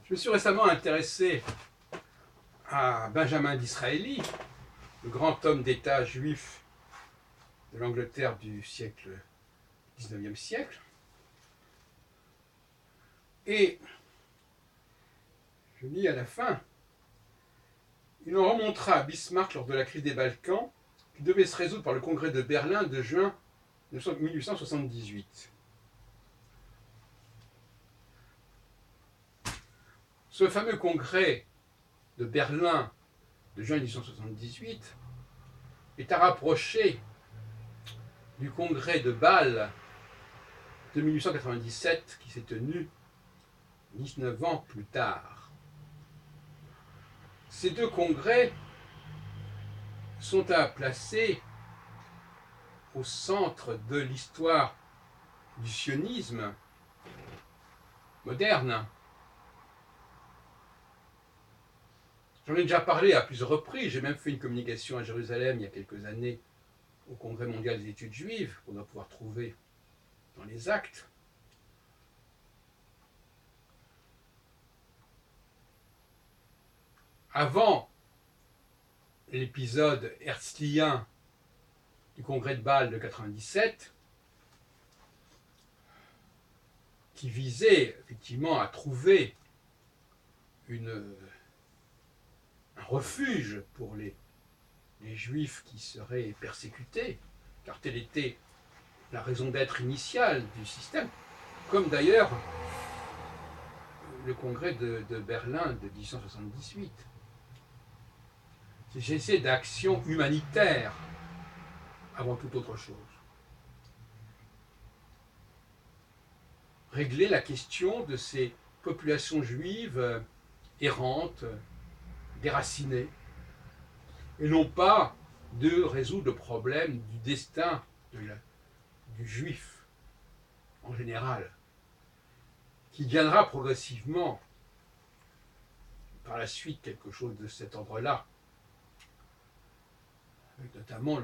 Je me suis récemment intéressé à Benjamin Disraeli, le grand homme d'État juif de l'Angleterre du XIXe siècle. Et je lis à la fin, il en remontera à Bismarck lors de la crise des Balkans, qui devait se résoudre par le congrès de Berlin de juin 1878. Ce fameux congrès de Berlin de juin 1878 est à rapprocher du congrès de Bâle de 1897 qui s'est tenu 19 ans plus tard. Ces deux congrès sont à placer au centre de l'histoire du sionisme moderne. J'en ai déjà parlé à plusieurs reprises, j'ai même fait une communication à Jérusalem il y a quelques années au Congrès mondial des études juives, qu'on doit pouvoir trouver dans les actes. Avant l'épisode herzlien du congrès de Bâle de 1997, qui visait effectivement à trouver un refuge pour les juifs qui seraient persécutés, car telle était la raison d'être initiale du système, comme d'ailleurs le congrès de Berlin de 1878. J'essaie d'action humanitaire avant toute autre chose. Régler la question de ces populations juives errantes, déracinées, et non pas de résoudre le problème du destin du juif en général, qui deviendra progressivement par la suite quelque chose de cet ordre-là, avec notamment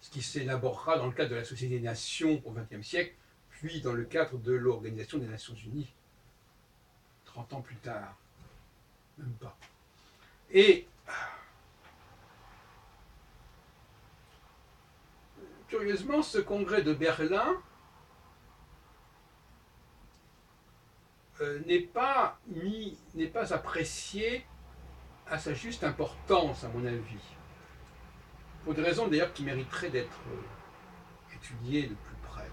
ce qui s'élaborera dans le cadre de la Société des Nations au XXe siècle, puis dans le cadre de l'Organisation des Nations Unies, 30 ans plus tard, même pas. Et curieusement, ce congrès de Berlin n'est pas apprécié à sa juste importance, à mon avis. Pour des raisons d'ailleurs qui mériteraient d'être étudiées de plus près.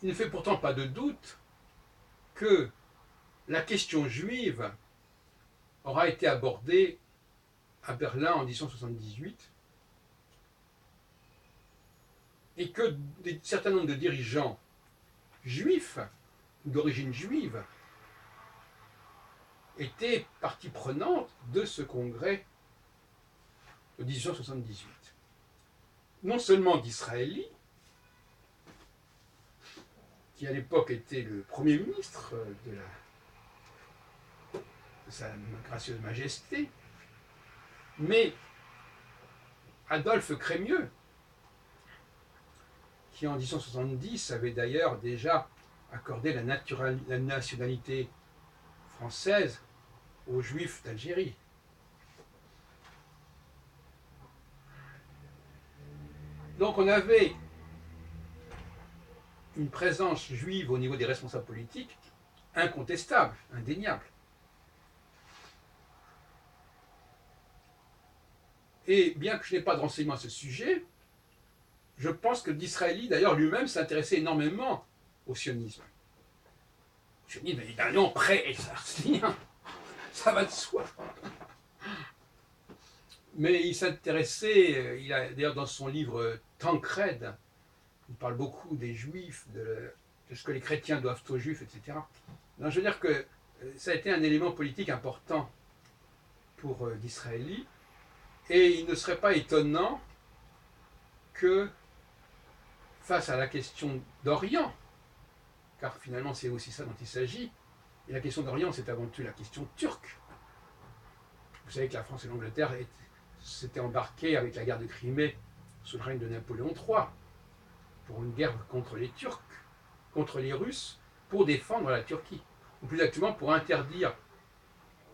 Il ne fait pourtant pas de doute que la question juive aura été abordée à Berlin en 1978 et que un certain nombre de dirigeants juifs ou d'origine juive étaient partie prenante de ce congrès de 1878. Non seulement Disraeli, qui à l'époque était le Premier ministre de sa gracieuse majesté, mais Adolphe Crémieux, qui en 1870 avait d'ailleurs déjà accordé la nationalité française aux Juifs d'Algérie. Donc on avait une présence juive au niveau des responsables politiques incontestable, indéniable. Et bien que je n'ai pas de renseignements à ce sujet, je pense que Disraeli, d'ailleurs lui-même, s'intéressait énormément au sionisme. Le sionisme, évidemment, pré-herzlien, ça va de soi. Mais il s'intéressait, il a d'ailleurs dans son livre Tancred, il parle beaucoup des juifs, de ce que les chrétiens doivent aux juifs, etc. Donc, je veux dire que ça a été un élément politique important pour Disraeli, et il ne serait pas étonnant que, face à la question d'Orient, car finalement c'est aussi ça dont il s'agit, et la question d'Orient c'est avant tout la question turque. Vous savez que la France et l'Angleterre s'étaient embarquées avec la guerre de Crimée sous le règne de Napoléon III. pour une guerre contre les Turcs, contre les Russes, pour défendre la Turquie. Ou plus exactement, pour interdire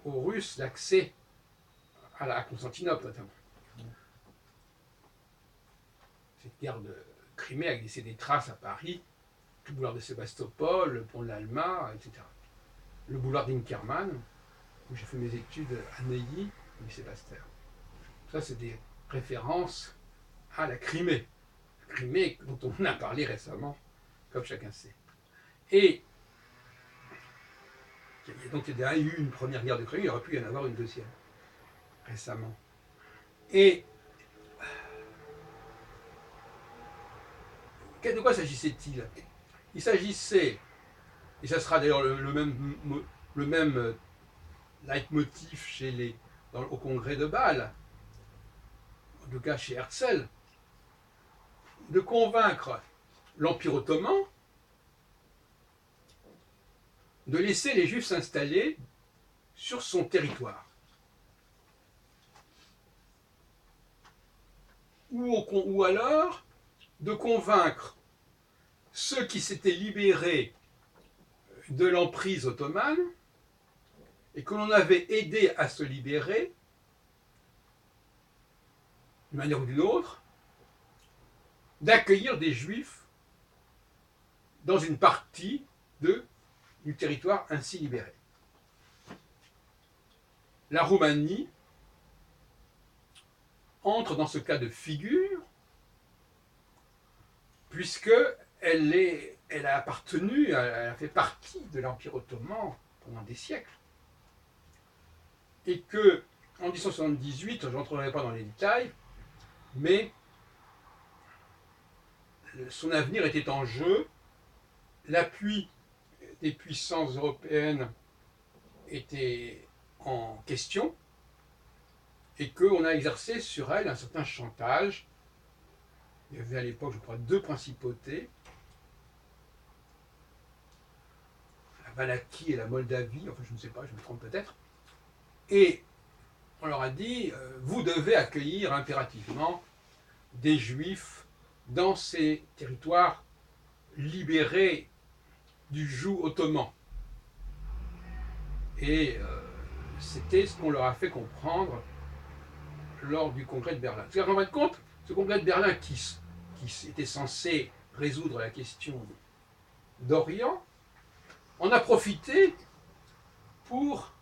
aux Russes l'accès à Constantinople, notamment. Cette guerre de Crimée a laissé des traces à Paris, le boulevard de Sébastopol, le pont de l'Alma, etc. Le boulevard d'Inkerman, où j'ai fait mes études à Neuilly, au lycée Pasteur. Ça, c'est des références à la Crimée. La Crimée dont on a parlé récemment, comme chacun sait. Et donc il y a eu une première guerre de Crimée, il aurait pu y en avoir une deuxième récemment. Et de quoi s'agissait-il? Il s'agissait, et ça sera d'ailleurs le même leitmotiv au congrès de Bâle, en tout cas chez Herzl, de convaincre l'Empire ottoman de laisser les Juifs s'installer sur son territoire. Ou alors de convaincre ceux qui s'étaient libérés de l'emprise ottomane et que l'on avait aidé à se libérer, d'une manière ou d'une autre, d'accueillir des Juifs dans une partie du territoire ainsi libéré. La Roumanie entre dans ce cas de figure puisqu'elle a appartenu, elle a fait partie de l'Empire ottoman pendant des siècles. Et que, en 1878, je n'entrerai pas dans les détails, mais son avenir était en jeu, l'appui des puissances européennes était en question, et qu'on a exercé sur elle un certain chantage. Il y avait à l'époque, je crois, 2 principautés, la Valachie et la Moldavie, enfin je ne sais pas, je me trompe peut-être, et on leur a dit, vous devez accueillir impérativement des Juifs dans ces territoires libérés du joug ottoman. Et c'était ce qu'on leur a fait comprendre lors du congrès de Berlin. Vous vous rendez compte, ce congrès de Berlin qui était censé résoudre la question d'Orient, on a profité pour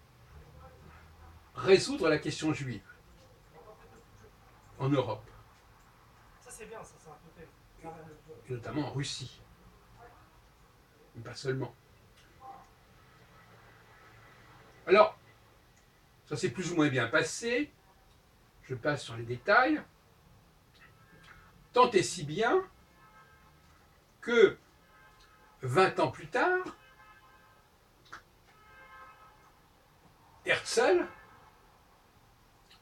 résoudre la question juive en Europe. Ça c'est bien, ça a un côté. Et notamment en Russie. Mais pas seulement. Alors, ça s'est plus ou moins bien passé. Je passe sur les détails. Tant et si bien que 20 ans plus tard, Herzl,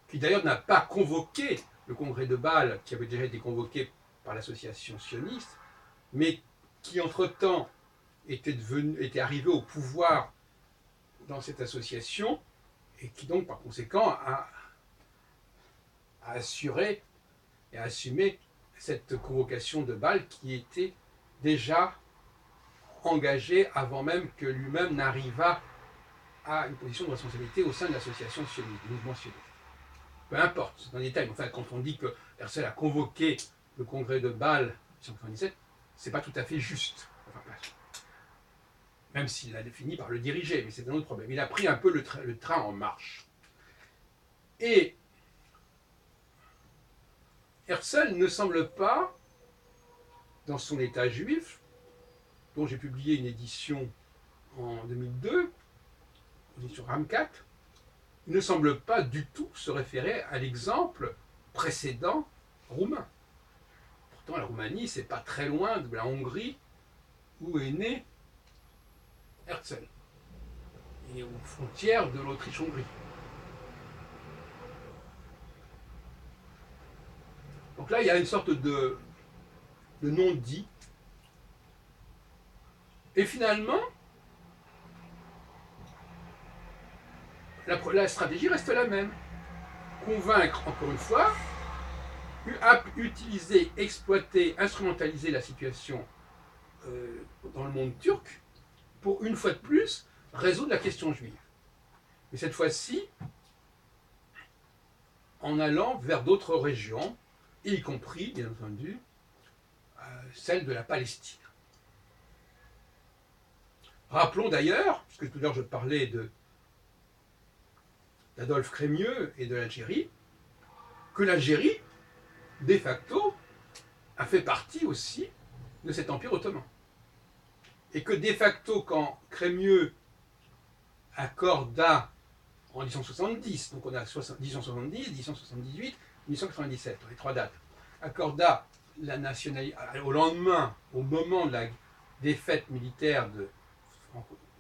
qui d'ailleurs n'a pas convoqué le congrès de Bâle, qui avait déjà été convoqué par l'association sioniste, mais qui entre-temps était arrivé au pouvoir dans cette association, et qui donc par conséquent a assuré et a assumé cette convocation de Bâle qui était déjà engagée avant même que lui-même n'arrivât à une position de responsabilité au sein de l'association sioniste, du mouvement sioniste. Peu importe, c'est un détail, mais enfin, quand on dit que Herzl a convoqué le congrès de Bâle en 1997, c'est pas tout à fait juste. Enfin, même s'il a fini par le diriger, mais c'est un autre problème. Il a pris un peu le train en marche. Et Herzl ne semble pas, dans son état juif, dont j'ai publié une édition en 2002, édition RAM4, il ne semble pas du tout se référer à l'exemple précédent roumain. Pourtant, la Roumanie, c'est pas très loin de la Hongrie où est né Herzl, et aux frontières de l'Autriche-Hongrie. Donc là, il y a une sorte de non-dit. Et finalement, la stratégie reste la même. Convaincre, encore une fois, a utilisé, exploité, instrumentalisé la situation dans le monde turc pour, une fois de plus, résoudre la question juive. Mais cette fois-ci, en allant vers d'autres régions, y compris, bien entendu, celle de la Palestine. Rappelons d'ailleurs, puisque tout à l'heure je parlais d'Adolphe Crémieux et de l'Algérie, que l'Algérie, de facto, a fait partie aussi de cet empire ottoman. Et que de facto, quand Crémieux accorda en 1870, donc on a 1870, 1878, 1897, les trois dates, accorda la nationalité au lendemain, au moment de la défaite militaire de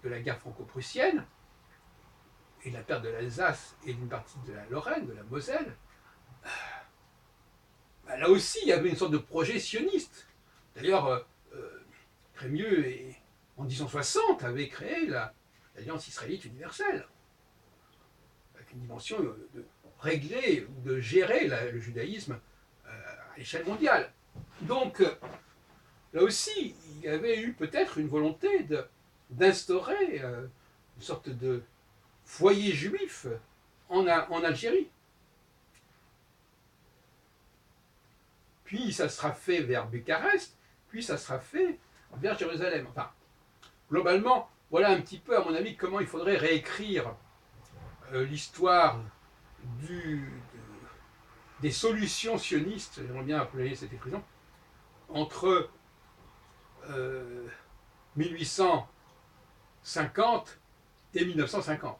la guerre franco-prussienne, et de la perte de l'Alsace et d'une partie de la Lorraine, de la Moselle, là aussi il y avait une sorte de projet sioniste. D'ailleurs, Crémieux, en 1860, avait créé l'Alliance israélite universelle, avec une dimension de régler, de gérer le judaïsme à l'échelle mondiale. Donc, là aussi, il y avait eu peut-être une volonté d'instaurer une sorte de foyer juif en Algérie. Puis ça sera fait vers Bucarest, puis ça sera fait vers Jérusalem. Enfin, globalement, voilà un petit peu, à mon avis, comment il faudrait réécrire l'histoire des solutions sionistes, j'aimerais bien appeler cette expression, entre 1850 et 1950,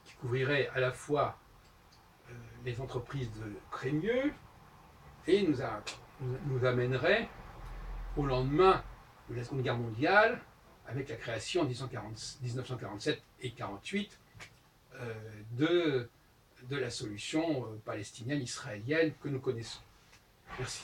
qui couvrirait à la fois les entreprises de Crémieux et nous amènerait au lendemain de la Seconde Guerre mondiale, avec la création en 1947 et 1948 de la solution palestinienne-israélienne que nous connaissons. Merci.